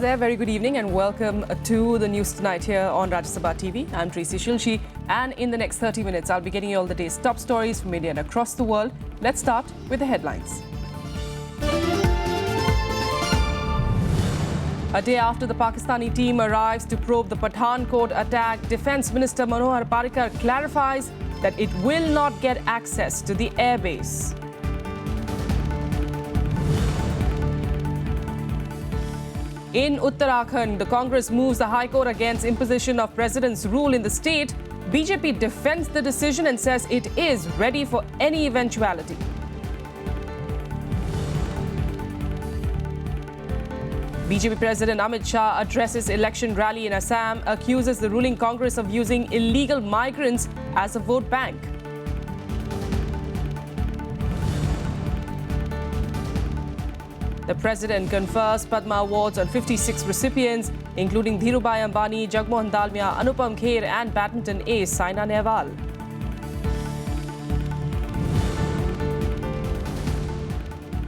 there, very good evening and welcome to the news tonight here on Rajya TV. I'm Tracy Shilshi, and in the next 30 minutes I'll be getting you all the day's top stories from India and across the world. Let's start with the headlines. A day after the Pakistani team arrives to probe the Pathankot attack, Defence Minister Manohar Parrikar clarifies that it will not get access to the airbase. In Uttarakhand, the Congress moves the High Court against imposition of President's rule in the state. BJP defends the decision and says it is ready for any eventuality. BJP President Amit Shah addresses election rally in Assam, accuses the ruling Congress of using illegal migrants as a vote bank. The President confers Padma Awards on 56 recipients, including Dhirubhai Ambani, Jagmohan Dalmia, Anupam Kher and badminton ace Saina Nehwal.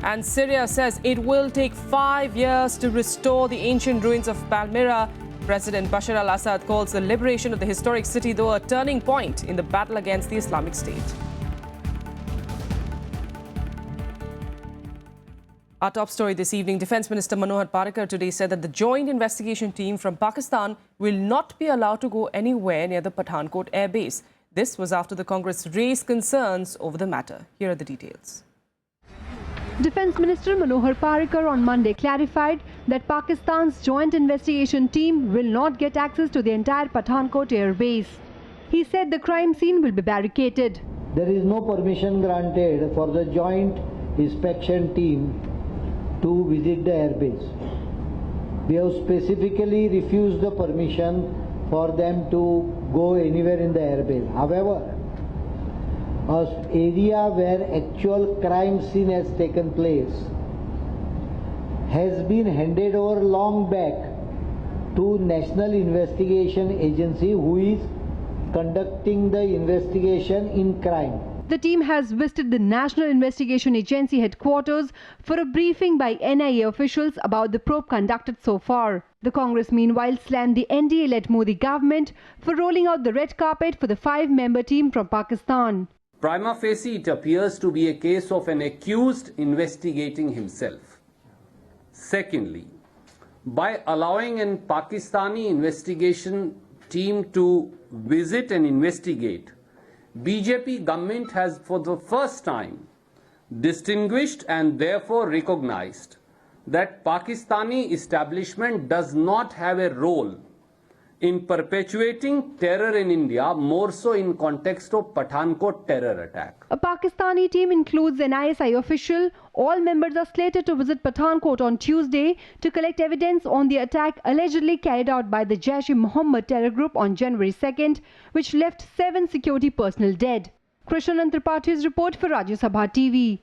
And Syria says it will take 5 years to restore the ancient ruins of Palmyra. President Bashar al-Assad calls the liberation of the historic city, though, a turning point in the battle against the Islamic State. Our top story this evening, Defence Minister Manohar Parrikar today said that the joint investigation team from Pakistan will not be allowed to go anywhere near the Pathankot air base. This was after the Congress raised concerns over the matter. Here are the details. Defence Minister Manohar Parrikar on Monday clarified that Pakistan's joint investigation team will not get access to the entire Pathankot air base. He said the crime scene will be barricaded. There is no permission granted for the joint inspection team to visit the airbase. We have specifically refused the permission for them to go anywhere in the airbase. However, an area where actual crime scene has taken place has been handed over long back to National Investigation Agency, who is conducting the investigation in crime. The team has visited the National Investigation Agency headquarters for a briefing by NIA officials about the probe conducted so far. The Congress meanwhile slammed the NDA-led Modi government for rolling out the red carpet for the 5-member team from Pakistan. Prima facie, it appears to be a case of an accused investigating himself. Secondly, by allowing a Pakistani investigation team to visit and investigate, BJP government has for the first time distinguished and therefore recognized that Pakistani establishment does not have a role in perpetuating terror in India, more so in context of Pathankot terror attack. A Pakistani team includes an ISI official. All members are slated to visit Pathankot on Tuesday to collect evidence on the attack allegedly carried out by the Jaish-e-Mohammed terror group on January 2nd, which left 7 security personnel dead. Krishan Tripathi report for Rajya TV.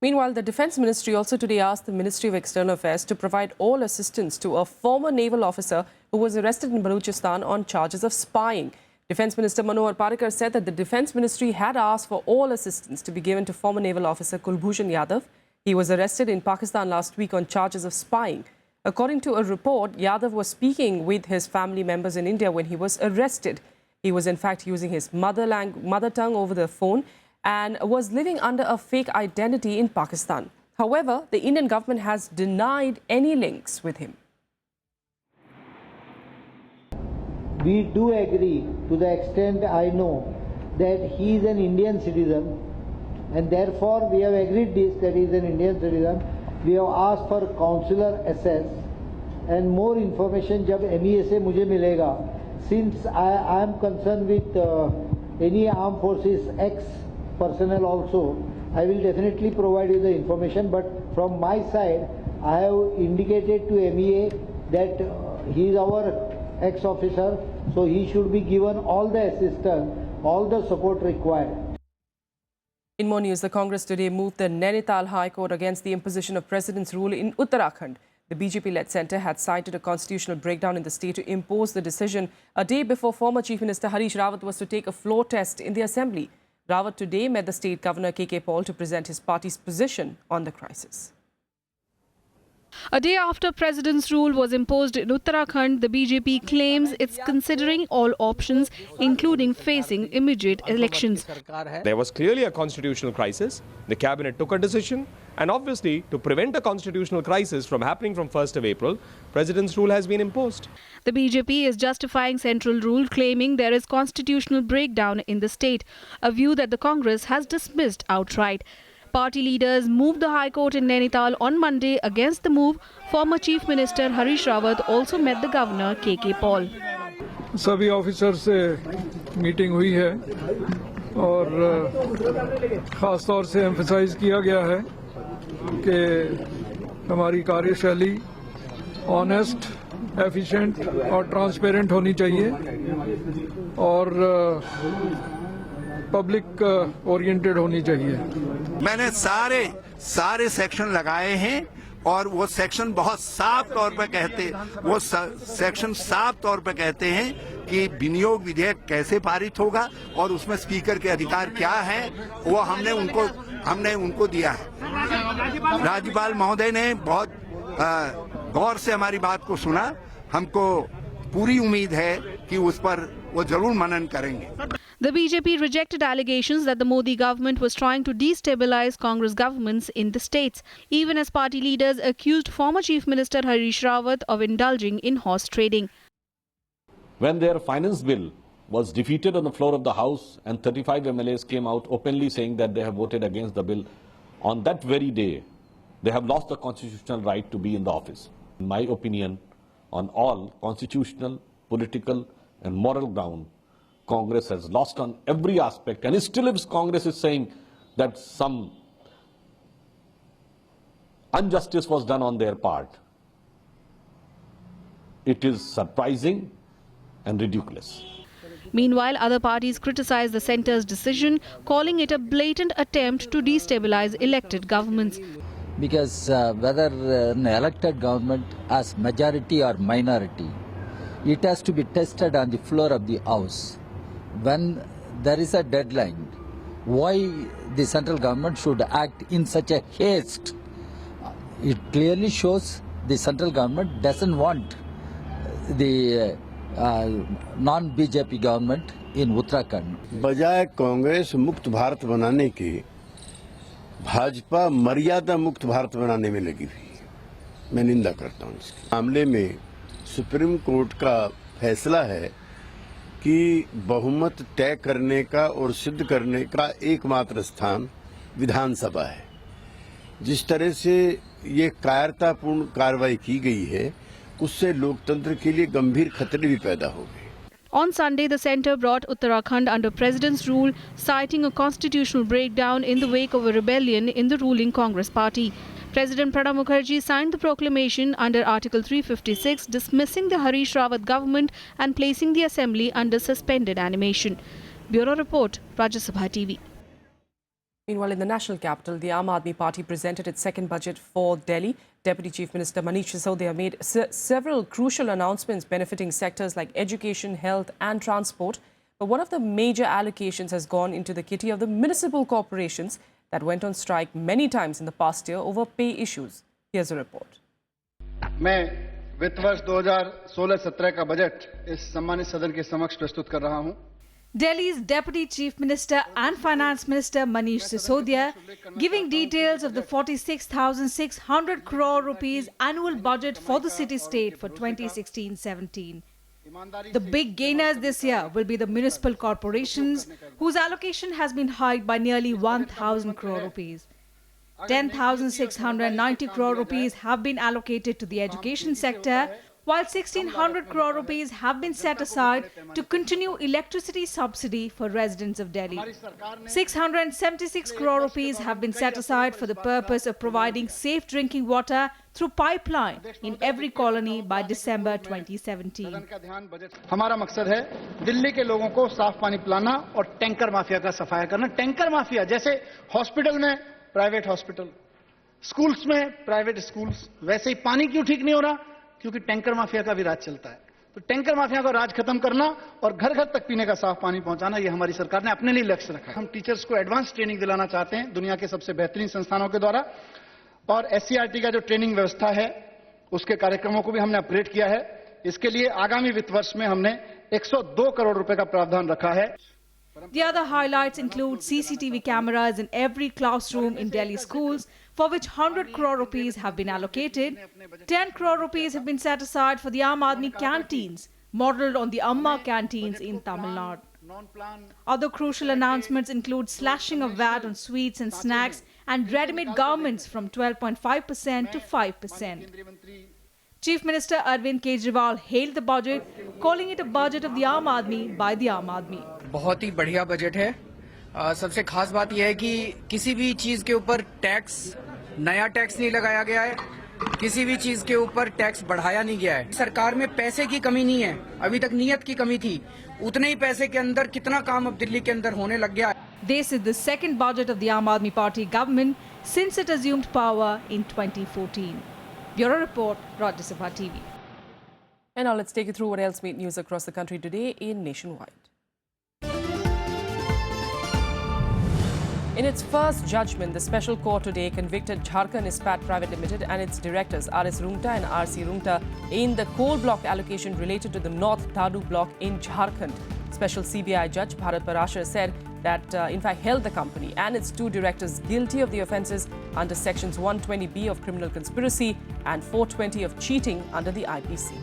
Meanwhile, the Defence Ministry also today asked the Ministry of External Affairs to provide all assistance to a former naval officer who was arrested in Balochistan on charges of spying. Defence Minister Manohar Parrikar said that the Defence Ministry had asked for all assistance to be given to former naval officer Kulbhushan Yadav. He was arrested in Pakistan last week on charges of spying. According to a report, Yadav was speaking with his family members in India when he was arrested. He was in fact using his mother tongue over the phone and was living under a fake identity in Pakistan. However, the Indian government has denied any links with him. We do agree, to the extent I know, that he is an Indian citizen, and therefore we have agreed this, that he is an Indian citizen. We have asked for consular access and more information jab MEA se mujhe milega. Since I am concerned with any armed forces ex-personnel also, I will definitely provide you the information, but from my side, I have indicated to MEA that he is our ex-officer, so he should be given all the assistance, all the support required. In more news, the Congress today moved the Nainital High Court against the imposition of President's rule in Uttarakhand. The BJP-led centre had cited a constitutional breakdown in the state to impose the decision a day before former Chief Minister Harish Rawat was to take a floor test in the Assembly. Rawat today met the state governor KK Paul to present his party's position on the crisis. A day after President's rule was imposed in Uttarakhand, the BJP claims it's considering all options, including facing immediate elections. There was clearly a constitutional crisis. The cabinet took a decision, and obviously, to prevent a constitutional crisis from happening from 1st of April, President's rule has been imposed. The BJP is justifying central rule, claiming there is constitutional breakdown in the state, a view that the Congress has dismissed outright. Party leaders moved the High Court in Nainital on Monday. Against the move, former Chief Minister Harish Rawat also met the Governor KK Paul. सभी officer से meeting हुई है और ख़ास तौर से emphasise किया गया है कि हमारी कार्यशैली ऑनेस्ट, एफिशिएंट और ट्रांसपेरेंट होनी चाहिए और पब्लिक ओरिएंटेड होनी चाहिए। मैंने सारे सेक्शन लगाए हैं और वो सेक्शन बहुत साफ तौर पर कहते हैं कि विनियोग विधेयक कैसे पारित होगा और उसमें स्पीकर के अधिकार क्या है, वो हमने उनको दिया है। राज्यपाल महोदय ने बहुत गौर से हमारी बात को सुना। हमको पूरी उम्मीद है कि उस पर वो जरूर मनन करेंगे। The BJP rejected allegations that the Modi government was trying to destabilize Congress governments in the states, even as party leaders accused former Chief Minister Harish Rawat of indulging in horse trading. When their finance bill was defeated on the floor of the House and 35 MLAs came out openly saying that they have voted against the bill, on that very day, they have lost the constitutional right to be in the office. In my opinion, on all constitutional, political and moral ground, Congress has lost on every aspect, and still if Congress is saying that some injustice was done on their part, it is surprising and ridiculous. Meanwhile, other parties criticized the centre's decision, calling it a blatant attempt to destabilize elected governments. Because whether an elected government has majority or minority, it has to be tested on the floor of the House. When there is a deadline, why the central government should act in such a haste? It clearly shows the central government doesn't want the non-BJP government in Uttarakhand. बजाय कांग्रेस मुक्त भारत बनाने के भाजपा मर्यादा मुक्त भारत बनाने में लगी हुई है। मैं निंदा करता हूं इसके मामले में। सुप्रीम कोर्ट का फैसला है कि बहुमत तय करने का और सिद्ध करने का एकमात्र स्थान विधानसभा है। जिस तरह से ये कायरतापूर्ण कार्रवाई की गई है, उससे लोकतंत्र के लिए गंभीर खतरे भी पैदा हो गए। On Sunday, the centre brought Uttarakhand under President's rule, citing a constitutional breakdown in the wake of a rebellion in the ruling Congress party. President Pranab Mukherjee signed the proclamation under Article 356, dismissing the Harish Rawat government and placing the assembly under suspended animation. Bureau Report, Rajya Sabha TV. Meanwhile, in the national capital, the Aam Aadmi Party presented its second budget for Delhi. Deputy Chief Minister Manish Sisodia made several crucial announcements benefiting sectors like education, health and transport. But one of the major allocations has gone into the kitty of the municipal corporations that went on strike many times in the past year over pay issues. Here's a report. मैं वित्त वर्ष 2016-17 का budget इस सम्मानित सदन के समक्ष प्रस्तुत कर रहा हूं। Delhi's Deputy Chief Minister and Finance Minister Manish Sisodia giving details of the 46,600 crore rupees annual budget for the city-state for 2016-17. The big gainers this year will be the municipal corporations, whose allocation has been hiked by nearly 1,000 crore rupees. 10,690 crore rupees have been allocated to the education sector, while 1,600 crore rupees have been set aside to continue electricity subsidy for residents of Delhi. 676 crore rupees have been set aside for the purpose of providing safe drinking water through pipeline in every colony by December 2017. हमारा मकसद है दिल्ली के लोगों को साफ पानी पिलाना और टैंकर माफिया का सफाया करना। टैंकर माफिया जैसे हॉस्पिटल में प्राइवेट हॉस्पिटल, स्कूल्स में प्राइवेट स्कूल्स, वैसे ही पानी क्यों ठीक नहीं हो रहा? क्योंकि टैंकर माफिया का भी राज चलता है। तो टैंकर माफिया का राज खत्म करना और घर घर तक पीने का साफ पानी पहुंचाना, ये हमारी सरकार ने अपने लिए लक्ष्य रखा है। हम टीचर्स को एडवांस ट्रेनिंग दिलाना चाहते हैं दुनिया के सबसे बेहतरीन संस्थानों के द्वारा। और SCRT का जो ट्रेनिंग व्यवस्था है उसके कार्यक्रमों को भी हमने अपग्रेड किया है। इसके लिए आगामी वित्त वर्ष में हमने 102 करोड़ रुपए का प्रावधान रखा है। The other highlights include CCTV cameras in every classroom in Delhi schools, for which 100 crore rupees have been allocated. 10 crore rupees have been set aside for the Aam Aadmi canteens, modelled on the Amma canteens in Tamil Nadu. Other crucial announcements include slashing of VAT on sweets and snacks and ready-made garments from 12.5% to 5%. Chief Minister Arvind Kejriwal hailed the budget, calling it a budget of the Aam Aadmi by the Aam Aadmi. बहुत ही बढ़िया budget है। सबसे खास बात यह है कि किसी भी चीज के ऊपर टैक्स, नया टैक्स नहीं लगाया गया है, किसी भी चीज के ऊपर टैक्स बढ़ाया नहीं गया है। सरकार में पैसे की कमी नहीं है, अभी तक नीयत की कमी थी। उतने ही पैसे के अंदर कितना काम अब दिल्ली के अंदर होने लग गया है। This is the second budget of the Aam Aadmi Party government since it assumed power in 2014. Bureau Report, Rajya Sabha TV. And now let's take you through what else made news across the country today in Nationwide. In its first judgment, the special court today convicted Jharkhand Ispat Private Limited and its directors RS Rungta and RC Rungta in the coal block allocation related to the North Tadu block in Jharkhand. Special CBI judge Bharat Parashar said that in fact held the company and its two directors guilty of the offences under sections 120B of criminal conspiracy and 420 of cheating under the IPC.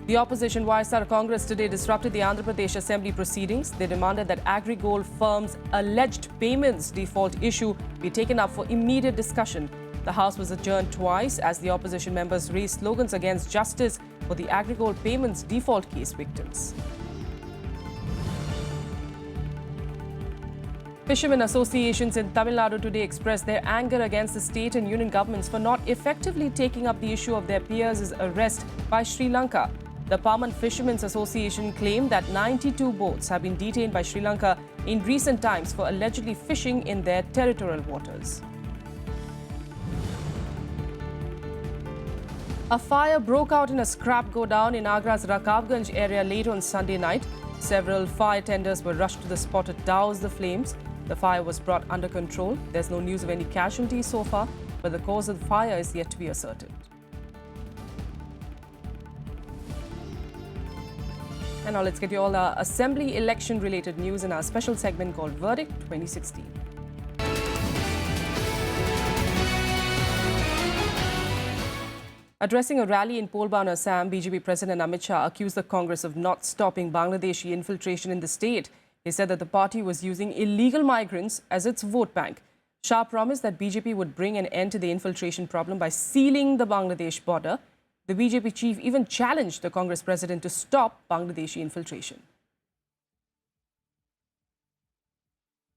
The opposition YSR Congress today disrupted the Andhra Pradesh Assembly proceedings. They demanded that Agri-Gold firm's alleged payments default issue be taken up for immediate discussion. The House was adjourned twice as the opposition members raised slogans against justice for the Agri-Gold payments default case victims. Fishermen associations in Tamil Nadu today expressed their anger against the state and union governments for not effectively taking up the issue of their peers' arrest by Sri Lanka. The Paman Fishermen's Association claimed that 92 boats have been detained by Sri Lanka in recent times for allegedly fishing in their territorial waters. A fire broke out in a scrap godown in Agra's Rakabganj area late on Sunday night. Several fire tenders were rushed to the spot to douse the flames. The fire was brought under control. There's no news of any casualties so far, but the cause of the fire is yet to be ascertained. And now let's get you all our assembly election related news in our special segment called Verdict 2016. Addressing a rally in Kulbhushan, Assam, BJP President Amit Shah accused the Congress of not stopping Bangladeshi infiltration in the state. He said that the party was using illegal migrants as its vote bank. Shah promised that BJP would bring an end to the infiltration problem by sealing the Bangladesh border. The BJP chief even challenged the Congress president to stop Bangladeshi infiltration.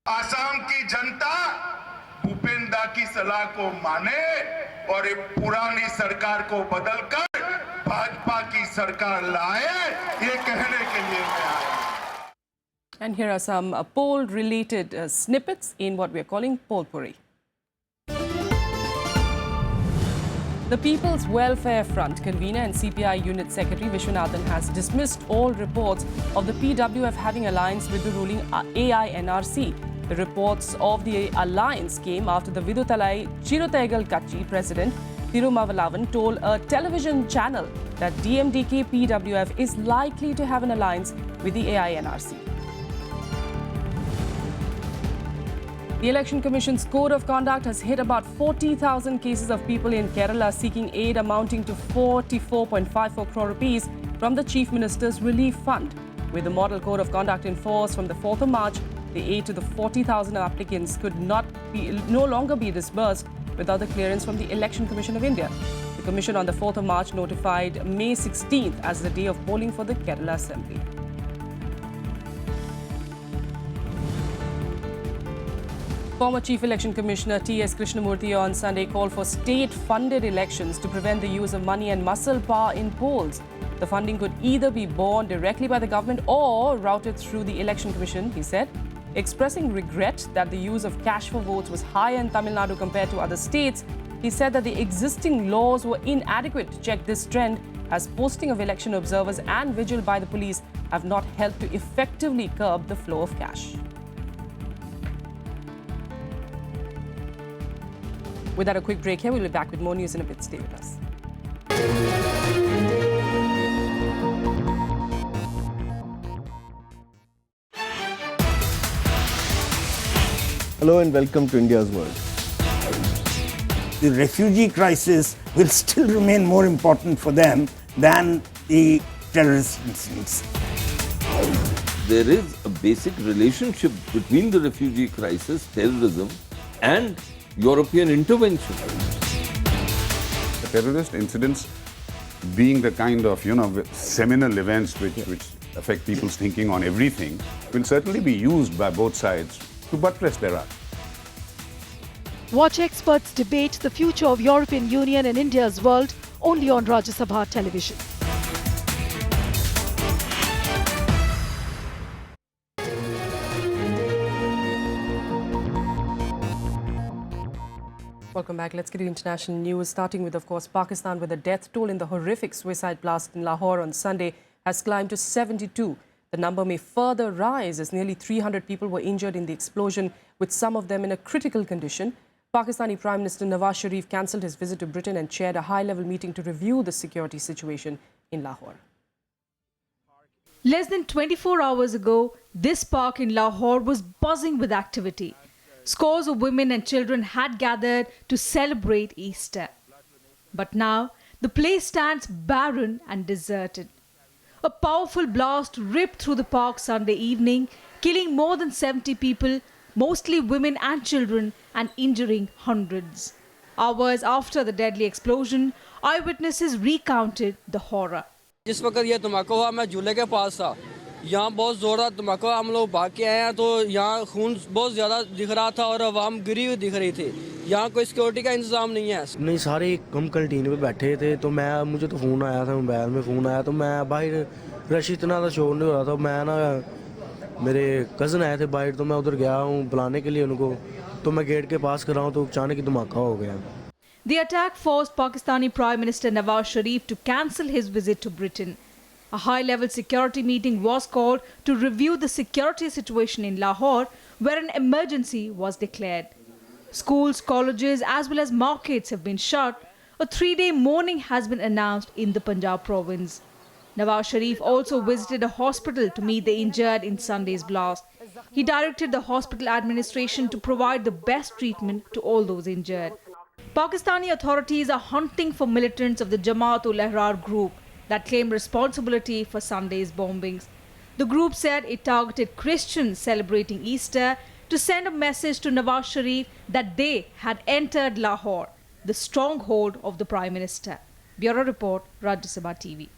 Assam की जनता भूपेंद्र की सलाह को माने और एक पुरानी सरकार को बदलकर भाजपा की सरकार लाए, ये कहने के लिए मैं आया। And here are some poll-related snippets in what we are calling Polpuri. The People's Welfare Front convener and CPI Unit Secretary Vishwanathan has dismissed all reports of the PWF having alliance with the ruling AINRC. The reports of the alliance came after the Viduthalai Chirutegal Kachi president Thirumavalavan told a television channel that DMDK PWF is likely to have an alliance with the AINRC. The Election Commission's Code of Conduct has hit about 40,000 cases of people in Kerala seeking aid amounting to 44.54 crore rupees from the Chief Minister's Relief Fund. With the Model Code of Conduct in force from the 4th of March, the aid to the 40,000 applicants could no longer be disbursed without the clearance from the Election Commission of India. The Commission on the 4th of March notified May 16th as the day of polling for the Kerala Assembly. Former Chief Election Commissioner T.S. Krishnamurthy on Sunday called for state-funded elections to prevent the use of money and muscle power in polls. The funding could either be borne directly by the government or routed through the Election Commission, he said, expressing regret that the use of cash for votes was higher in Tamil Nadu compared to other states. He said that the existing laws were inadequate to check this trend, as posting of election observers and vigil by the police have not helped to effectively curb the flow of cash. Without a quick break here, we'll be back with more news in a bit. Stay with us. Hello and welcome to India's World. The refugee crisis will still remain more important for them than the terrorist incidents. There is a basic relationship between the refugee crisis, terrorism, and European intervention. The terrorist incidents being the kind of, seminal events which affect people's thinking on everything will certainly be used by both sides to buttress their art. Watch experts debate the future of European Union and India's world only on Rajya Sabha television. Welcome back. Let's get to international news, starting with, of course, Pakistan, where the death toll in the horrific suicide blast in Lahore on Sunday has climbed to 72. The number may further rise as nearly 300 people were injured in the explosion, with some of them in a critical condition. Pakistani Prime Minister Nawaz Sharif cancelled his visit to Britain and chaired a high-level meeting to review the security situation in Lahore. Less than 24 hours ago, this park in Lahore was buzzing with activity. Scores of women and children had gathered to celebrate Easter. But now, the place stands barren and deserted. A powerful blast ripped through the park Sunday evening, killing more than 70 people, mostly women and children, and injuring hundreds. Hours after the deadly explosion, eyewitnesses recounted the horror. जिस वक्त ये धमाका हुआ मैं झूले के पास था यहाँ बहुत ज़ोरदार धमाका हम लोग भाग के आए हैं तो यहाँ खून बहुत ज़्यादा दिख रहा था और आवाम गिरी हुई दिख रही थी यहाँ कोई सिक्योरिटी का इंतजाम नहीं है नहीं सारे हम कैंटीन पे बैठे थे तो मुझे तो फ़ोन आया था मोबाइल में फ़ोन आया तो मैं बाहर रश इतना था शोर नहीं हो रहा था मैं ना मेरे कज़न आए थे बाहर तो मैं उधर गया हूँ बुलाने के लिए उनको तो मैं गेट के पास कर रहा हूँ तो अचानक ही धमाका हो गया. The attack forced Pakistani Prime Minister Nawaz Sharif to cancel his visit to Britain. A high-level security meeting was called to review the security situation in Lahore, where an emergency was declared. Schools, colleges, as well as markets have been shut. A 3-day mourning has been announced in the Punjab province. Nawaz Sharif also visited a hospital to meet the injured in Sunday's blast. He directed the hospital administration to provide the best treatment to all those injured. Pakistani authorities are hunting for militants of the Jamaat-ul-Ahrar group that claim responsibility for Sunday's bombings. The group said it targeted Christians celebrating Easter to send a message to Nawaz Sharif that they had entered Lahore, the stronghold of the Prime Minister. Bureau Report, Rajya Sabha TV.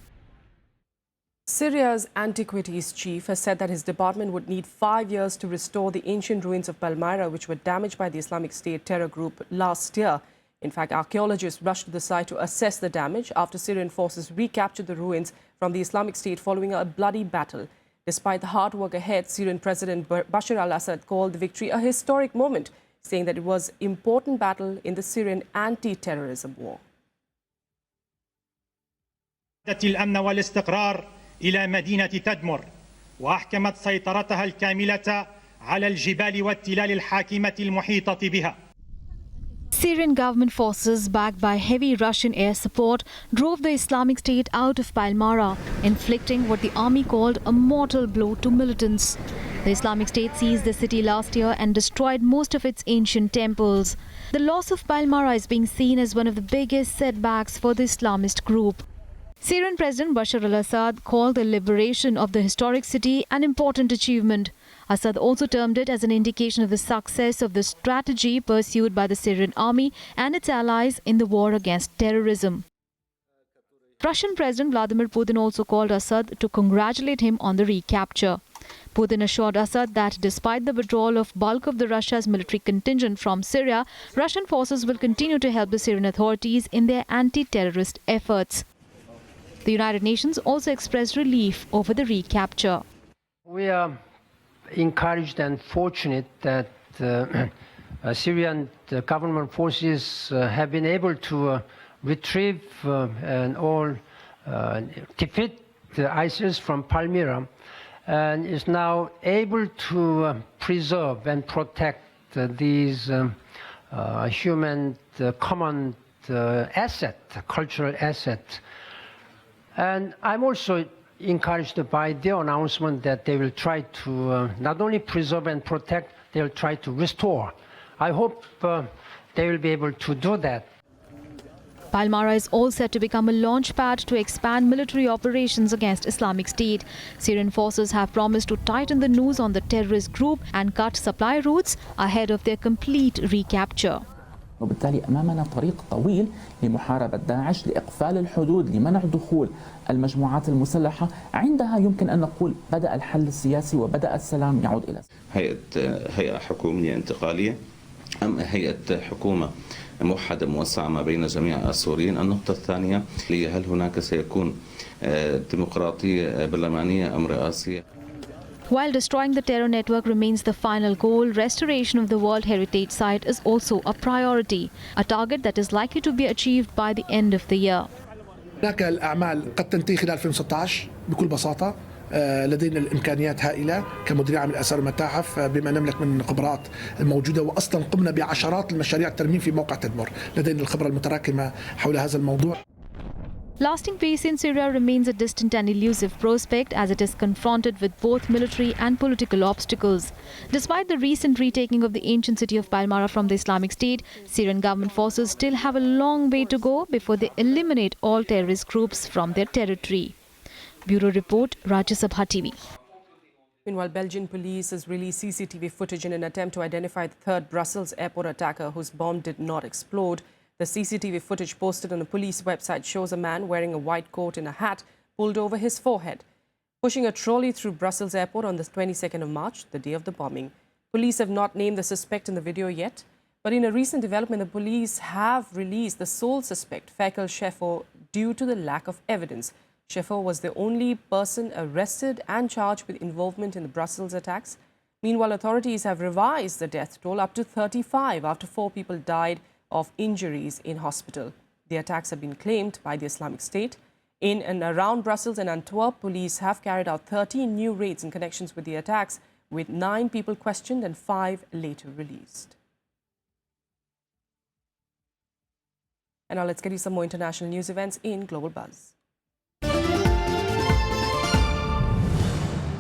Syria's antiquities chief has said that his department would need 5 years to restore the ancient ruins of Palmyra, which were damaged by the Islamic State terror group last year. In fact, archaeologists rushed to the site to assess the damage after Syrian forces recaptured the ruins from the Islamic State following a bloody battle. Despite the hard work ahead, Syrian President Bashar al-Assad called the victory a historic moment, saying that it was an important battle in the Syrian anti-terrorism war. الأمن والاستقرار إلى مدينة تدمر وأحكمت سيطرتها الكاملة على الجبال والتلال الحاكمة المحيطة بها. Syrian government forces, backed by heavy Russian air support, drove the Islamic State out of Palmyra, inflicting what the army called a mortal blow to militants. The Islamic State seized the city last year and destroyed most of its ancient temples. The loss of Palmyra is being seen as one of the biggest setbacks for the Islamist group. Syrian President Bashar al-Assad called the liberation of the historic city an important achievement. Assad also termed it as an indication of the success of the strategy pursued by the Syrian army and its allies in the war against terrorism. Russian President Vladimir Putin also called Assad to congratulate him on the recapture. Putin assured Assad that despite the withdrawal of bulk of Russia's military contingent from Syria, Russian forces will continue to help the Syrian authorities in their anti-terrorist efforts. The United Nations also expressed relief over the recapture. We are encouraged and fortunate that Syrian government forces have been able to retrieve and all defeat ISIS from Palmyra and is now able to preserve and protect these human common asset, cultural asset. And I'm also encouraged by their announcement that they will try to not only preserve and protect, they will try to restore. I hope they will be able to do that. Palmyra is all set to become a launch pad to expand military operations against Islamic State. Syrian forces have promised to tighten the noose on the terrorist group and cut supply routes ahead of their complete recapture. وبالتالي أمامنا طريق طويل لمحاربة داعش، لإقفال الحدود، لمنع دخول المجموعات المسلحة. عندها يمكن أن نقول بدأ الحل السياسي وبدأ السلام يعود إلى هيئة حكومية انتقالية أم هيئة حكومة موحدة موسعة ما بين جميع السوريين. النقطة الثانية هل هناك سيكون ديمقراطية برلمانية أم رئاسية؟ While destroying the terror network remains the final goal, restoration of the World Heritage Site is also a priority, a target that is likely to be achieved by the end of the year. هناك الأعمال قد تنتهي خلال 2016 بكل بساطة. لدينا الإمكانيات هائلة كمديرية عام الآثار والمتاحف بما نملك من خبرات موجودة، وأصلا قمنا بعشرات المشاريع الترميم في موقع تدمر. لدينا الخبرة المتراكمة حول هذا الموضوع. Lasting peace in Syria remains a distant and elusive prospect as it is confronted with both military and political obstacles. Despite the recent retaking of the ancient city of Palmyra from the Islamic State, Syrian government forces still have a long way to go before they eliminate all terrorist groups from their territory. Bureau Report, Rajya Sabha TV. Meanwhile, Belgian police has released CCTV footage in an attempt to identify the third Brussels airport attacker whose bomb did not explode. The CCTV footage posted on a police website shows a man wearing a white coat and a hat pulled over his forehead, pushing a trolley through Brussels airport on the 22nd of March, the day of the bombing. Police have not named the suspect in the video yet, but in a recent development, the police have released the sole suspect, Fekel Shefo, due to the lack of evidence. Shefo was the only person arrested and charged with involvement in the Brussels attacks. Meanwhile, authorities have revised the death toll up to 35 after 4 people died of injuries in hospital. The attacks have been claimed by the Islamic State. In and around Brussels and Antwerp, police have carried out 13 new raids in connections with the attacks, with 9 people questioned and 5 later released. And now let's get you some more international news events in Global Buzz.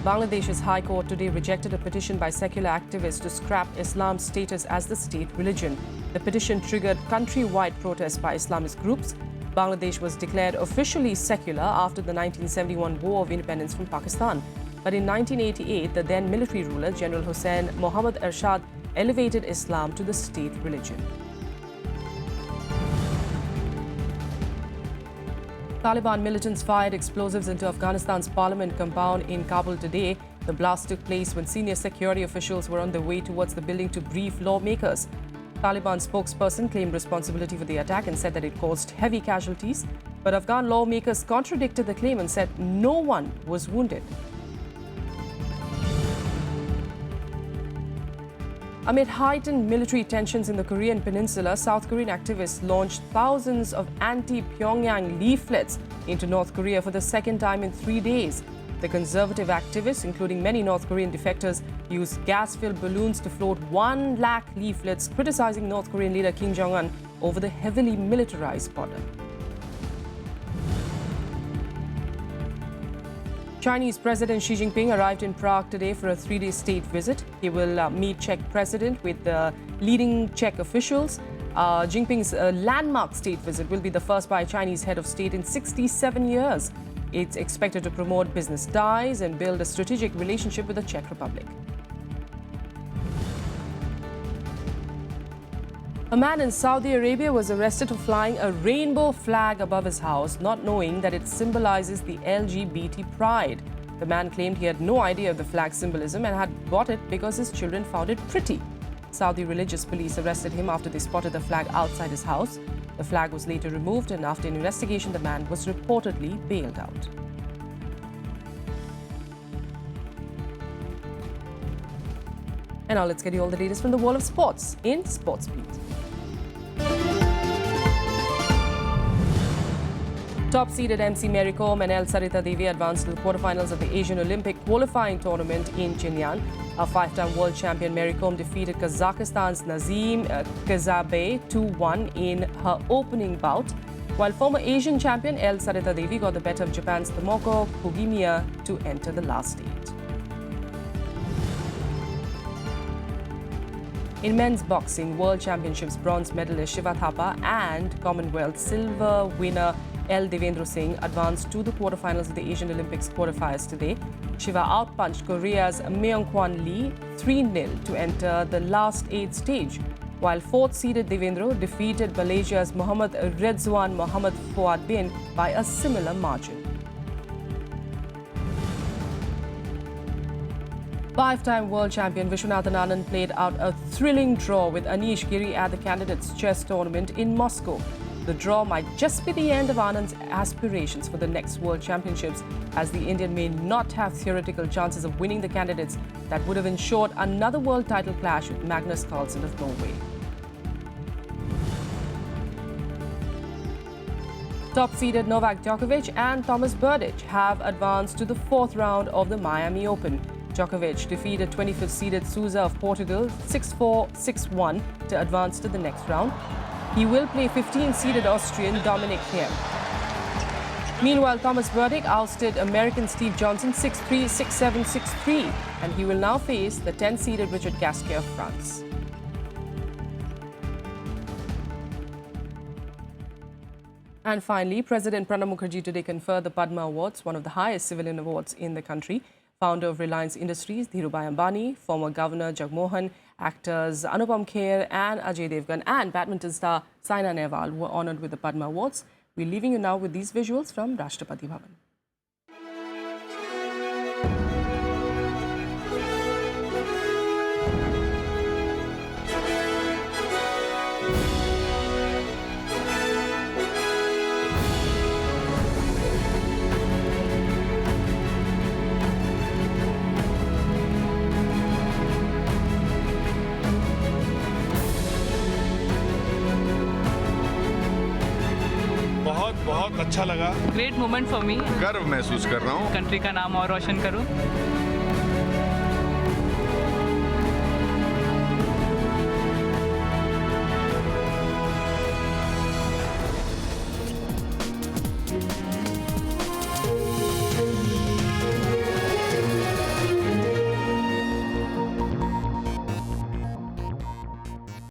Bangladesh's High Court today rejected a petition by secular activists to scrap Islam's status as the state religion. The petition triggered countrywide protests by Islamist groups. Bangladesh was declared officially secular after the 1971 War of Independence from Pakistan. But in 1988, the then military ruler, General Hussain Mohammad Ershad, elevated Islam to the state religion. Taliban militants fired explosives into Afghanistan's parliament compound in Kabul today. The blast took place when senior security officials were on their way towards the building to brief lawmakers. Taliban spokesperson claimed responsibility for the attack and said that it caused heavy casualties. But Afghan lawmakers contradicted the claim and said no one was wounded. Amid heightened military tensions in the Korean peninsula, South Korean activists launched thousands of anti-Pyongyang leaflets into North Korea for the second time in 3 days. The conservative activists, including many North Korean defectors, used gas-filled balloons to float 1 lakh leaflets criticizing North Korean leader Kim Jong-un over the heavily militarized border. Chinese President Xi Jinping arrived in Prague today for a 3-day state visit. He will meet Czech President with the leading Czech officials. Jinping's landmark state visit will be the first by a Chinese head of state in 67 years. It's expected to promote business ties and build a strategic relationship with the Czech Republic. A man in Saudi Arabia was arrested for flying a rainbow flag above his house, not knowing that it symbolizes the LGBT pride. The man claimed he had no idea of the flag's symbolism and had bought it because his children found it pretty. Saudi religious police arrested him after they spotted the flag outside his house. The flag was later removed, and after an investigation, the man was reportedly bailed out. And now let's get you all the latest from the world of sports in Sports Beat. Top-seeded MC Mary Kom and El Sarita Devi advanced to the quarterfinals of the Asian Olympic qualifying tournament in Jinyan. A five-time world champion Mary Kom defeated Kazakhstan's Nazim Kazabay 2-1 in her opening bout, while former Asian champion El Sarita Devi got the better of Japan's Tomoko Kugimiya to enter the last eight. In men's boxing, World Championships bronze medalist Shiva Thapa and Commonwealth silver winner L. Devendra Singh advanced to the quarterfinals of the Asian Olympics qualifiers today. Shiva outpunched Korea's Myung-Kwan Lee 3-0 to enter the last eight stage, while fourth-seeded Devendra defeated Malaysia's Muhammad Redzwan Muhammad Fuad Bin by a similar margin. Five-time world champion Vishwanathan Anand played out a thrilling draw with Anish Giri at the Candidates Chess Tournament in Moscow. The draw might just be the end of Anand's aspirations for the next World Championships, as the Indian may not have theoretical chances of winning the Candidates that would have ensured another world title clash with Magnus Carlsen of Norway. Top-seeded Novak Djokovic and Thomas Berdych have advanced to the fourth round of the Miami Open. Djokovic defeated 25th-seeded Sousa of Portugal 6-4, 6-1 to advance to the next round. He will play 15th-seeded Austrian Dominic Thiem. Meanwhile, Thomas Berdych ousted American Steve Johnson 6-3, 6-7, 6-3, and he will now face the 10th-seeded Richard Gasquet of France. And finally, President Pranab Mukherjee today conferred the Padma Awards, one of the highest civilian awards in the country. Founder of Reliance Industries, Dhirubhai Ambani, former Governor Jagmohan, actors Anupam Kher and Ajay Devgan, and badminton star Saina Nehwal were honoured with the Padma Awards. We're leaving you now with these visuals from Rashtrapati Bhavan. बहुत अच्छा लगा। Great moment for me. गर्व महसूस कर रहा हूँ। Country का नाम और रोशन करूँ।